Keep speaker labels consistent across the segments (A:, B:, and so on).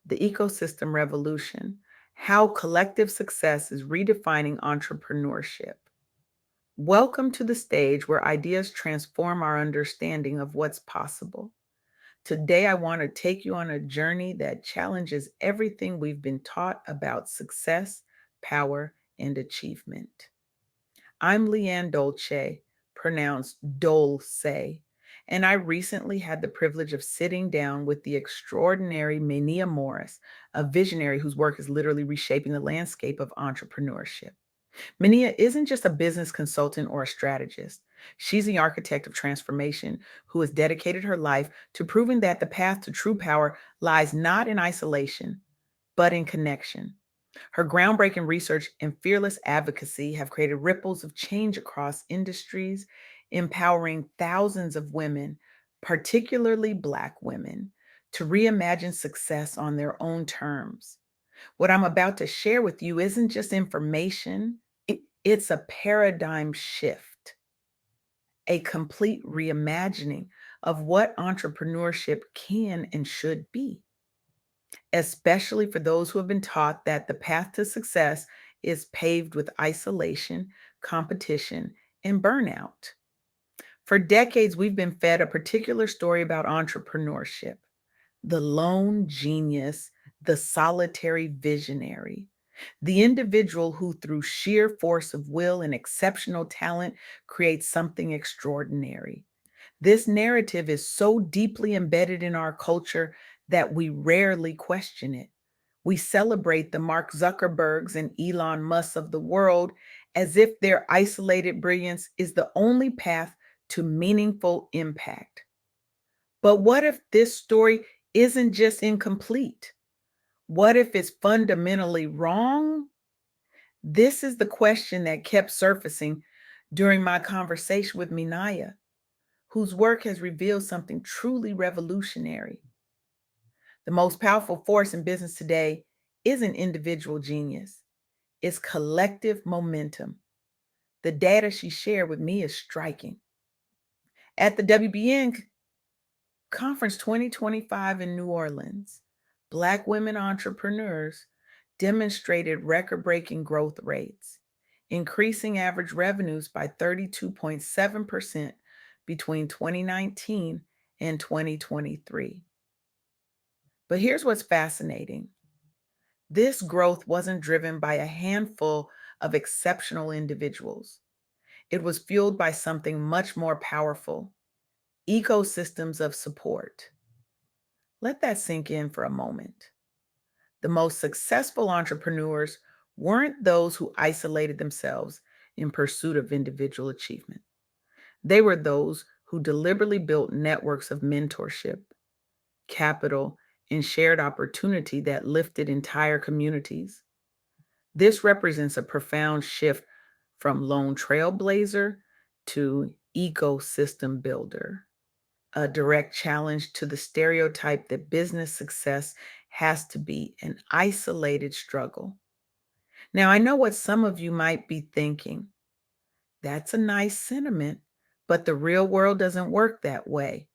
A: The Ecosystem Revolution: How Collective Success is Redefining Entrepreneurship. Welcome to the stage where ideas transform our understanding of what's possible. Today, I want to take you on a journey that challenges everything we've been taught about success, power, and achievement. I'm LeAnne Dolce, pronounced Dolce, and I recently had the privilege of sitting down with the extraordinary Menia Morris, a visionary whose work is literally reshaping the landscape of entrepreneurship. Menia isn't just a business consultant or a strategist. She's the architect of transformation who has dedicated her life to proving that the path to true power lies not in isolation, but in connection. Her groundbreaking research and fearless advocacy have created ripples of change across industries, empowering thousands of women, particularly Black women, to reimagine success on their own terms. What I'm about to share with you isn't just information, it's a paradigm shift, a complete reimagining of what entrepreneurship can and should be, especially for those who have been taught that the path to success is paved with isolation, competition, and burnout. For decades, we've been fed a particular story about entrepreneurship: the lone genius, the solitary visionary, the individual who, through sheer force of will and exceptional talent, creates something extraordinary. This narrative is so deeply embedded in our culture that we rarely question it. We celebrate the Mark Zuckerbergs and Elon Musks of the world as if their isolated brilliance is the only path to meaningful impact. But what if this story isn't just incomplete? What if it's fundamentally wrong? This is the question that kept surfacing during my conversation with Minaya, whose work has revealed something truly revolutionary. The most powerful force in business today isn't individual genius, it's collective momentum. The data she shared with me is striking. At the WBN Conference 2025 in New Orleans, Black women entrepreneurs demonstrated record breaking growth rates, increasing average revenues by 32.7% between 2019 and 2023. But here's what's fascinating: this growth wasn't driven by a handful of exceptional individuals, it was fueled by something much more powerful: ecosystems of support. Let that sink in for a moment. The most successful entrepreneurs weren't those who isolated themselves in pursuit of individual achievement. They were those who deliberately built networks of mentorship, capital, and shared opportunity that lifted entire communities. This represents a profound shift from lone trailblazer to ecosystem builder, a direct challenge to the stereotype that business success has to be an isolated struggle. Now, I know what some of you might be thinking. That's a nice sentiment, but the real world doesn't work that way.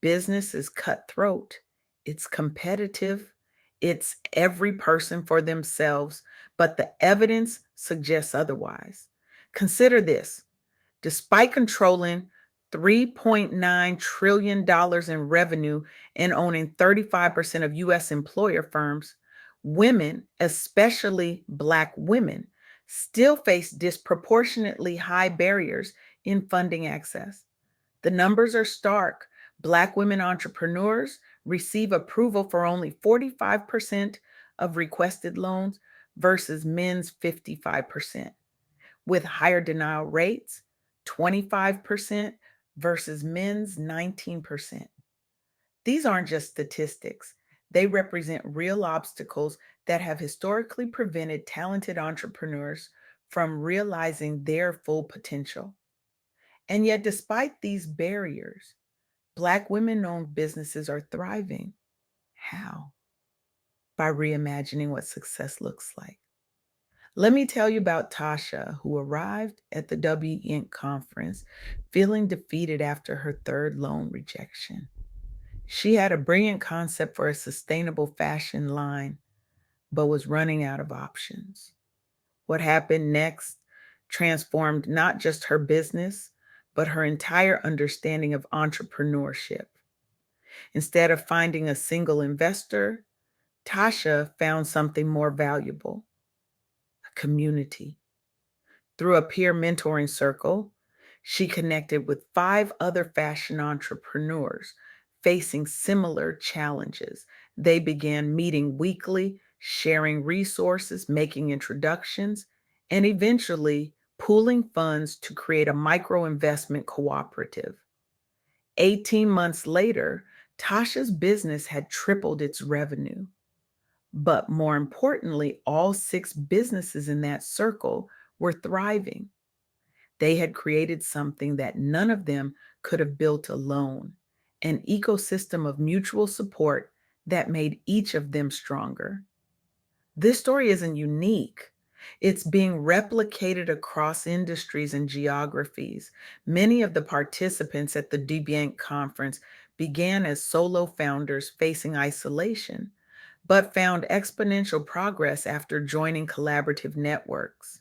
A: Business is cutthroat, it's competitive, it's every person for themselves, but the evidence suggests otherwise. Consider this: despite controlling $3.9 trillion dollars in revenue and owning 35% of US employer firms, women, especially Black women, still face disproportionately high barriers in funding access. The numbers are stark. Black women entrepreneurs receive approval for only 45% of requested loans versus men's 55%, with higher denial rates, 25% versus men's 19%. These aren't just statistics, they represent real obstacles that have historically prevented talented entrepreneurs from realizing their full potential. And yet, despite these barriers, Black women owned businesses are thriving. How? By reimagining what success looks like. Let me tell you about Tasha, who arrived at the WE Inc. conference feeling defeated after her third loan rejection. She had a brilliant concept for a sustainable fashion line, but was running out of options. What happened next transformed not just her business, but her entire understanding of entrepreneurship. Instead of finding a single investor, Tasha found something more valuable: a community. Through a peer mentoring circle, she connected with five other fashion entrepreneurs facing similar challenges. They began meeting weekly, sharing resources, making introductions, and eventually pooling funds to create a micro investment cooperative. 18 months later, Tasha's business had tripled its revenue. But more importantly, all six businesses in that circle were thriving. They had created something that none of them could have built alone: an ecosystem of mutual support that made each of them stronger. This story isn't unique. It's being replicated across industries and geographies. Many of the participants at the DeBank conference began as solo founders facing isolation, but found exponential progress after joining collaborative networks.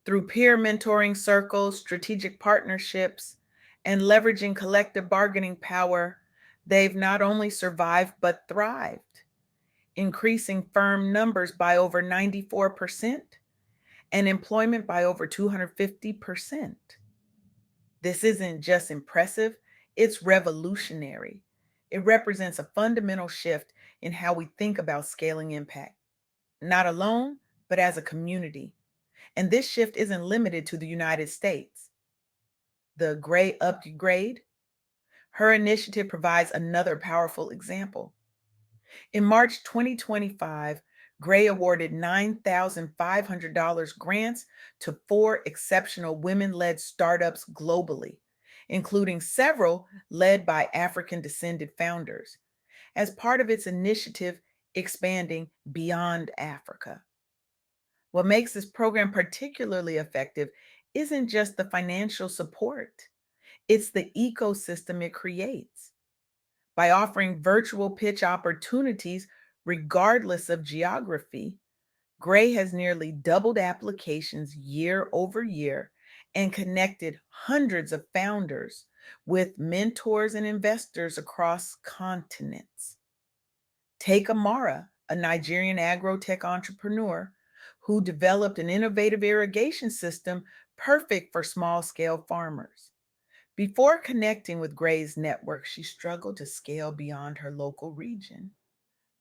A: Through peer mentoring circles, strategic partnerships, and leveraging collective bargaining power, they've not only survived but thrived, increasing firm numbers by over 94% and employment by over 250%. This isn't just impressive, it's revolutionary. It represents a fundamental shift in how we think about scaling impact, not alone, but as a community. And this shift isn't limited to the United States. The Gray Upgrade, her initiative provides another powerful example. In March 2025, Gray awarded $9,500 grants to four exceptional women led startups globally, including several led by African descended founders, as part of its initiative expanding beyond Africa. What makes this program particularly effective isn't just the financial support, it's the ecosystem it creates. By offering virtual pitch opportunities regardless of geography, Gray has nearly doubled applications year over year and connected hundreds of founders with mentors and investors across continents. Take Amara, a Nigerian agrotech entrepreneur who developed an innovative irrigation system perfect for small scale farmers. Before connecting with Gray's network, she struggled to scale beyond her local region.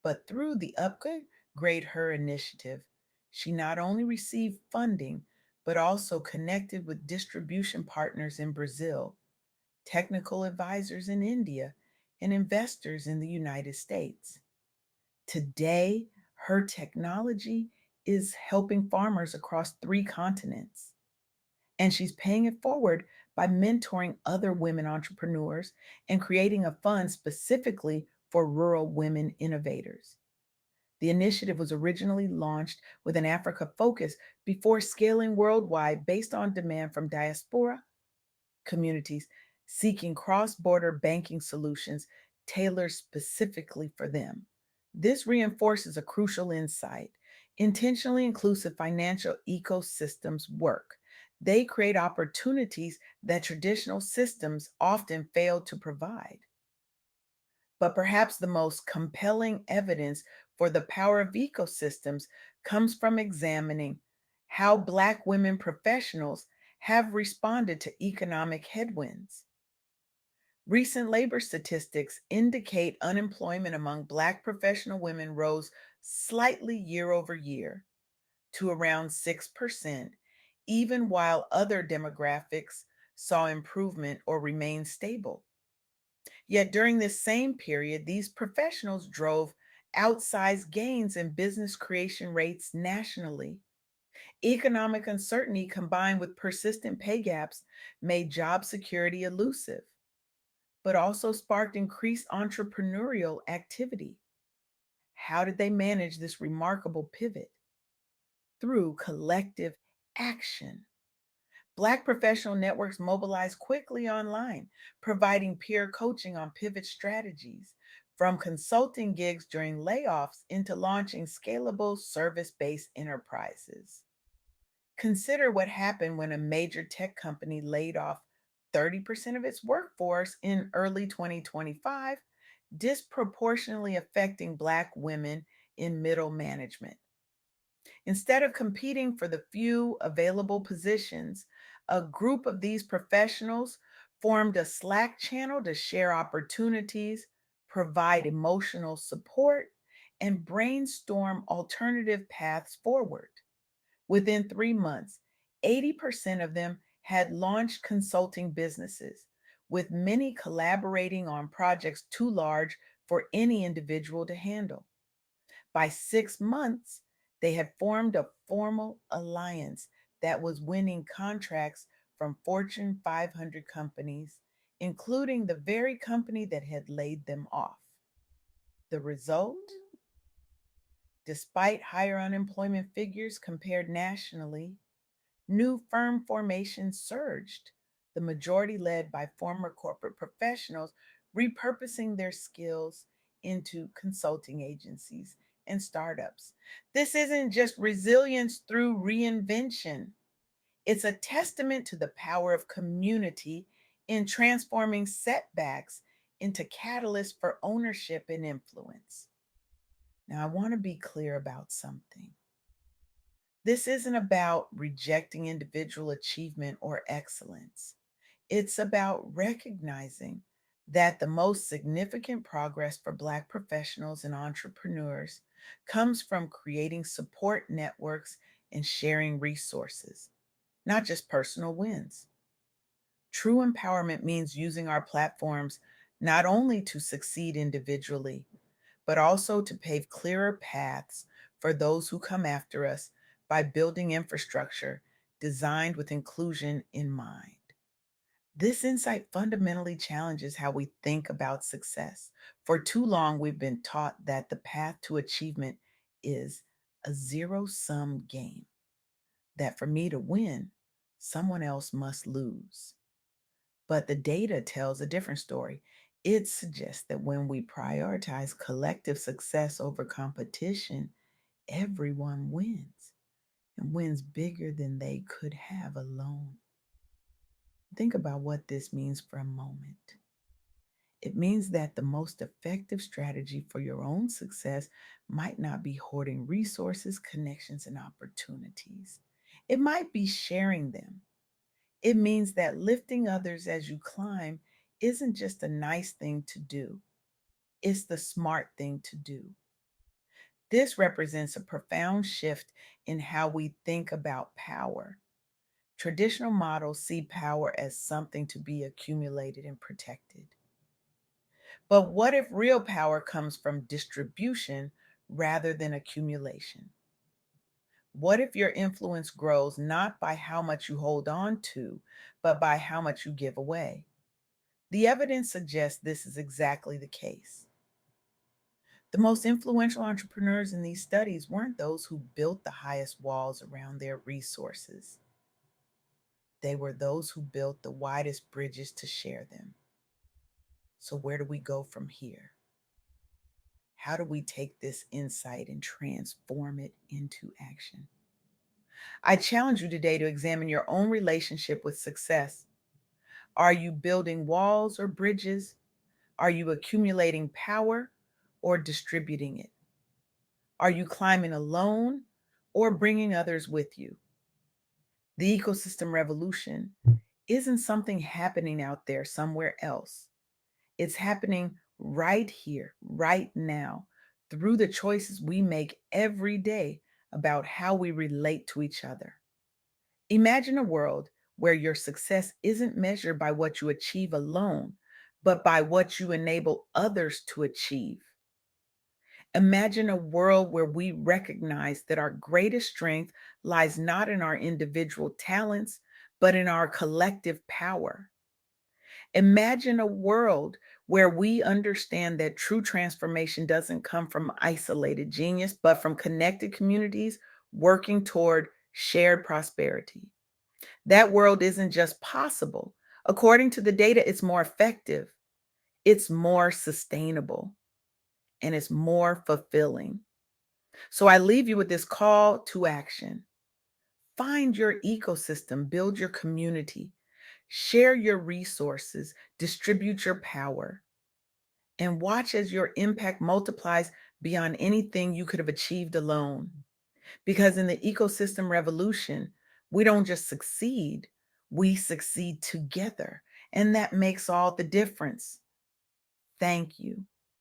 A: But through the Upgrade Her initiative, she not only received funding, but also connected with distribution partners in Brazil, technical advisors in India, and investors in the United States. Today, her technology is helping farmers across three continents, and she's paying it forward by mentoring other women entrepreneurs and creating a fund specifically for rural women innovators. The initiative was originally launched with an Africa focus before scaling worldwide based on demand from diaspora communities seeking cross border banking solutions tailored specifically for them. This reinforces a crucial insight. Intentionally inclusive financial ecosystems work. They create opportunities that traditional systems often fail to provide. But perhaps the most compelling evidence for the power of ecosystems comes from examining how Black women professionals have responded to economic headwinds. Recent labor statistics indicate unemployment among Black professional women rose slightly year over year to around 6%, even while other demographics saw improvement or remained stable. Yet during this same period, these professionals drove outsized gains in business creation rates nationally. Economic uncertainty combined with persistent pay gaps made job security elusive, but also sparked increased entrepreneurial activity. How did they manage this remarkable pivot? Through collective action. Black professional networks mobilize quickly online, providing peer coaching on pivot strategies, from consulting gigs during layoffs into launching scalable service based enterprises. Consider what happened when a major tech company laid off 30% of its workforce in early 2025, disproportionately affecting Black women in middle management. Instead of competing for the few available positions, a group of these professionals formed a Slack channel to share opportunities, provide emotional support, and brainstorm alternative paths forward. Within 3 months, 80% of them had launched consulting businesses, with many collaborating on projects too large for any individual to handle. By 6 months, they had formed a formal alliance that was winning contracts from Fortune 500 companies, including the very company that had laid them off. The result? Despite higher unemployment figures compared nationally, new firm formations surged, the majority led by former corporate professionals repurposing their skills into consulting agencies and startups. This isn't just resilience through reinvention, it's a testament to the power of community in transforming setbacks into catalysts for ownership and influence. Now, I want to be clear about something. This isn't about rejecting individual achievement or excellence. It's about recognizing that the most significant progress for Black professionals and entrepreneurs comes from creating support networks and sharing resources, not just personal wins. True empowerment means using our platforms not only to succeed individually, but also to pave clearer paths for those who come after us by building infrastructure designed with inclusion in mind. This insight fundamentally challenges how we think about success. For too long, we've been taught that the path to achievement is a zero sum game, that for me to win, someone else must lose. But the data tells a different story. It suggests that when we prioritize collective success over competition, everyone wins and wins bigger than they could have alone. Think about what this means for a moment. It means that the most effective strategy for your own success might not be hoarding resources, connections, and opportunities. It might be sharing them. It means that lifting others as you climb isn't just a nice thing to do, it's the smart thing to do. This represents a profound shift in how we think about power. Traditional models see power as something to be accumulated and protected. But what if real power comes from distribution rather than accumulation? What if your influence grows not by how much you hold on to, but by how much you give away? The evidence suggests this is exactly the case. The most influential entrepreneurs in these studies weren't those who built the highest walls around their resources. They were those who built the widest bridges to share them. So, where do we go from here? How do we take this insight and transform it into action? I challenge you today to examine your own relationship with success. Are you building walls or bridges? Are you accumulating power or distributing it? Are you climbing alone or bringing others with you? The ecosystem revolution isn't something happening out there somewhere else. It's happening right here, right now, through the choices we make every day about how we relate to each other. Imagine a world where your success isn't measured by what you achieve alone, but by what you enable others to achieve. Imagine a world where we recognize that our greatest strength lies not in our individual talents, but in our collective power. Imagine a world where we understand that true transformation doesn't come from isolated genius, but from connected communities working toward shared prosperity. That world isn't just possible. According to the data, it's more effective, it's more sustainable, and it's more fulfilling. So I leave you with this call to action. Find your ecosystem, build your community, share your resources, distribute your power, and watch as your impact multiplies beyond anything you could have achieved alone. Because in the ecosystem revolution, we don't just succeed, we succeed together. And that makes all the difference. Thank you.